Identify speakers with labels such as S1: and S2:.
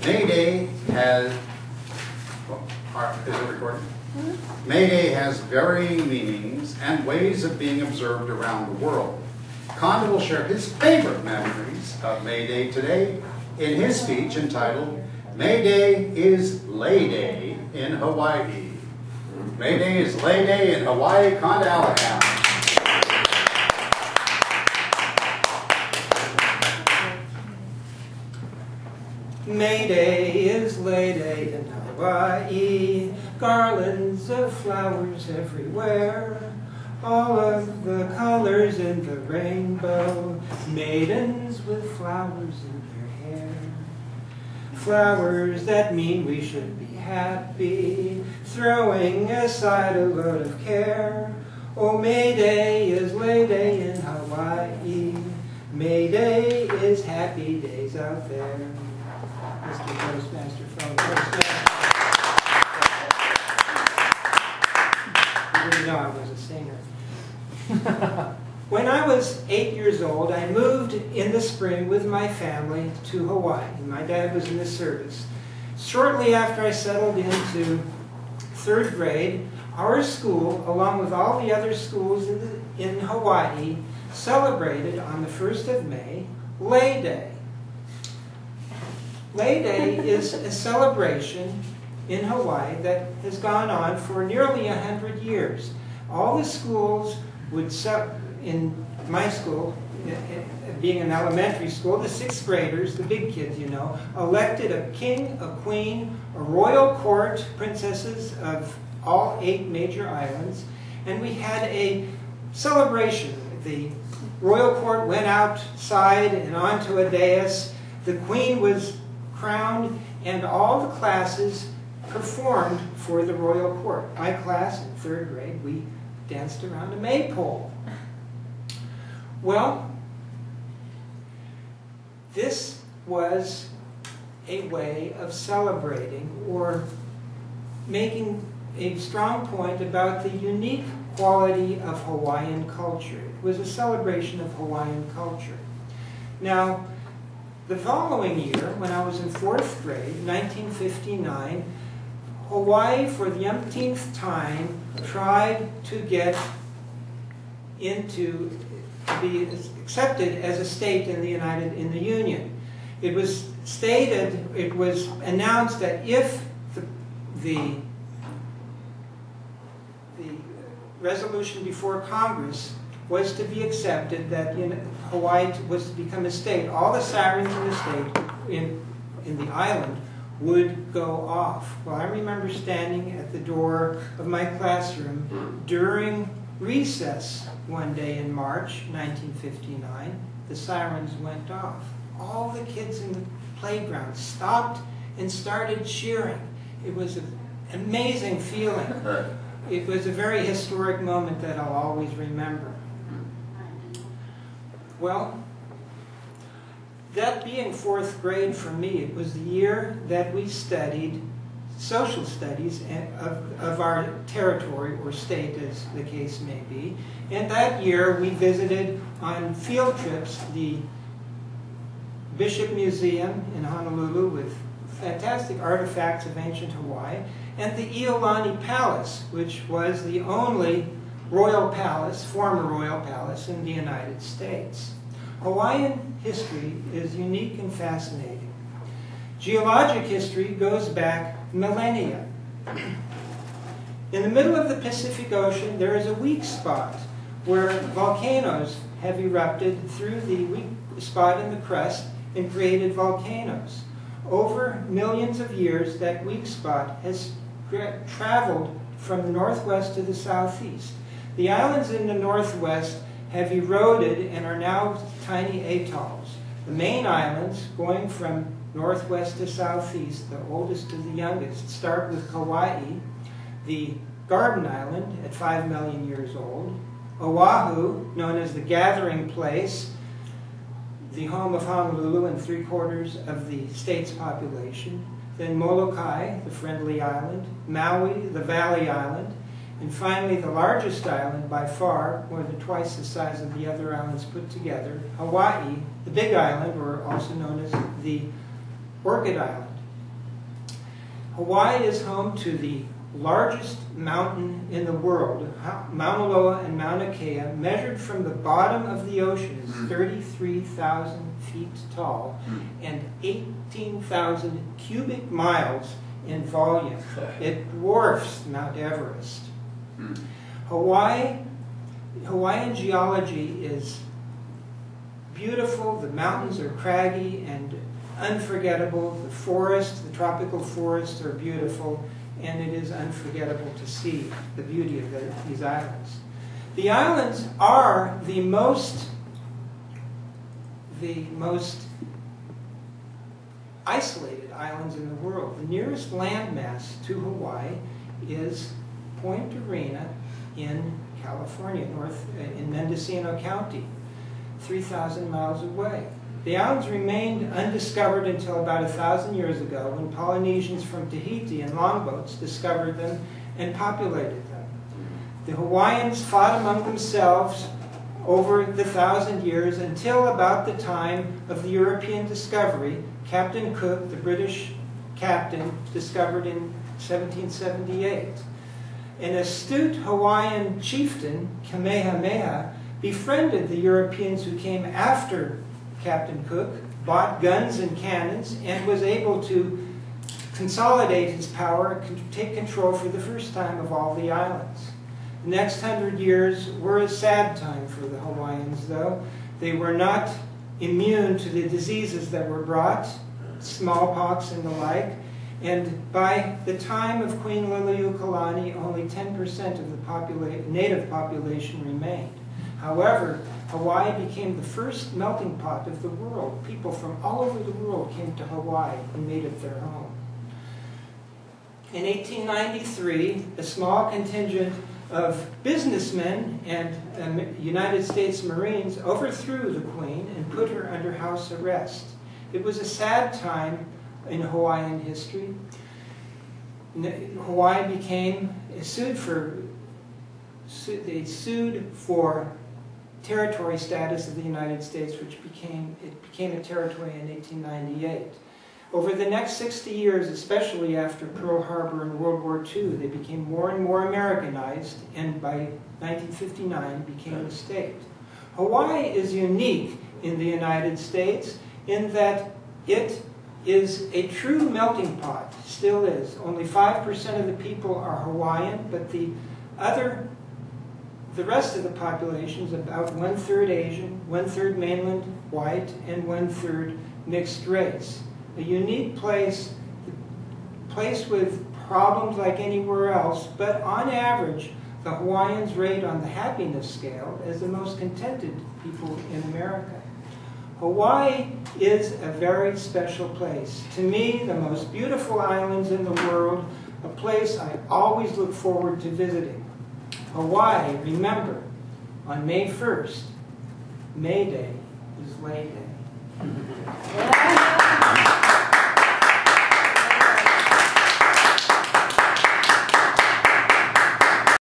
S1: May Day has, is it recording? May Day has varying meanings and ways of being observed around the world. Kanda will share his favorite memories of May Day today in his speech entitled, May Day is Lay Day in Hawaii. May Day is Lay Day in Hawaii, Kanda, Alabama.
S2: May Day is Lay Day in Hawaii, garlands of flowers everywhere, all of the colors in the rainbow, maidens with flowers in their hair. Flowers that mean we should be happy, throwing aside a load of care. Oh, May Day is Lay Day in Hawaii, May Day is happy days out there. Mr. Toastmaster from Toastmasters. You didn't know I was a singer. When I was 8 years old, I moved in the spring with my family to Hawaii. My dad was in the service. Shortly after I settled into 3rd grade, our school, along with all the other schools in Hawaii, celebrated on the 1st of May, Lay Day. Lay Day is a celebration in Hawaii that has gone on for nearly 100 years. All the schools would, in my school, being an elementary school, the 6th graders, the big kids, you know, elected a king, a queen, a royal court, princesses of all 8 major islands, and we had a celebration. The royal court went outside and onto a dais. The queen was crowned, and all the classes performed for the royal court. My class in 3rd grade, we danced around a maypole. Well, this was a way of celebrating or making a strong point about the unique quality of Hawaiian culture. It was a celebration of Hawaiian culture. Now, the following year, when I was in 4th grade, 1959, Hawaii, for the umpteenth time, tried to get to be accepted as a state in the Union. It was stated, it was announced that if the resolution before Congress was to be accepted, that Hawaii was to become a state, all the sirens in the state, in the island, would go off. Well, I remember standing at the door of my classroom during recess one day in March 1959. The sirens went off. All the kids in the playground stopped and started cheering. It was an amazing feeling. It was a very historic moment that I'll always remember. Well, that being 4th grade for me, it was the year that we studied social studies of our territory or state, as the case may be. And that year we visited on field trips the Bishop Museum in Honolulu with fantastic artifacts of ancient Hawaii, and the Iolani Palace, which was the only royal palace, former royal palace in the United States. Hawaiian history is unique and fascinating. Geologic history goes back millennia. In the middle of the Pacific Ocean, there is a weak spot where volcanoes have erupted through the weak spot in the crust and created volcanoes. Over millions of years, that weak spot has traveled from the northwest to the southeast. The islands in the northwest have eroded and are now tiny atolls. The main islands, going from northwest to southeast, the oldest to the youngest, start with Kauai, the Garden Island at 5 million years old, Oahu, known as the gathering place, the home of Honolulu and 3/4 of the state's population, then Molokai, the friendly island, Maui, the valley island, and finally the largest island by far, more than twice the size of the other islands put together, Hawaii, the big island, or also known as the Orchid Island. Hawaii is home to the largest mountain in the world. Mauna Loa and Mauna Kea, measured from the bottom of the ocean, is 33,000 feet tall and 18,000 cubic miles in volume. It dwarfs Mount Everest. Hawaiian geology is beautiful. The mountains are craggy and unforgettable. The forests, the tropical forests, are beautiful, and it is unforgettable to see the beauty of these islands. The islands are the most isolated islands in the world. The nearest landmass to Hawaii is Point Arena in California, in Mendocino County, 3,000 miles away. The islands remained undiscovered until about 1,000 years ago, when Polynesians from Tahiti in longboats discovered them and populated them. The Hawaiians fought among themselves over the 1,000 years until about the time of the European discovery. Captain Cook, the British captain, discovered in 1778. An astute Hawaiian chieftain, Kamehameha, befriended the Europeans who came after Captain Cook, bought guns and cannons, and was able to consolidate his power and take control for the first time of all the islands. The next 100 years were a sad time for the Hawaiians, though. They were not immune to the diseases that were brought, smallpox and the like, and by the time of Queen Liliuokalani, only 10% of the native population remained. However, Hawaii became the first melting pot of the world. People from all over the world came to Hawaii and made it their home. In 1893, a small contingent of businessmen and United States Marines overthrew the Queen and put her under house arrest. It was a sad time in Hawaiian history. Hawaii sued for territory status of the United States, which became a territory in 1898. Over the next 60 years, especially after Pearl Harbor and World War II, they became more and more Americanized, and by 1959 became a state. Hawaii is unique in the United States in that it is a true melting pot, still is. Only 5% of the people are Hawaiian, but the rest of the population is about 1/3 Asian, 1/3 mainland white, and 1/3 mixed race. A unique place with problems like anywhere else, but on average, the Hawaiians rate on the happiness scale as the most contented people in America. Hawaii is a very special place. To me, the most beautiful islands in the world, a place I always look forward to visiting. Hawaii, remember, on May 1st, May Day is Lay Day.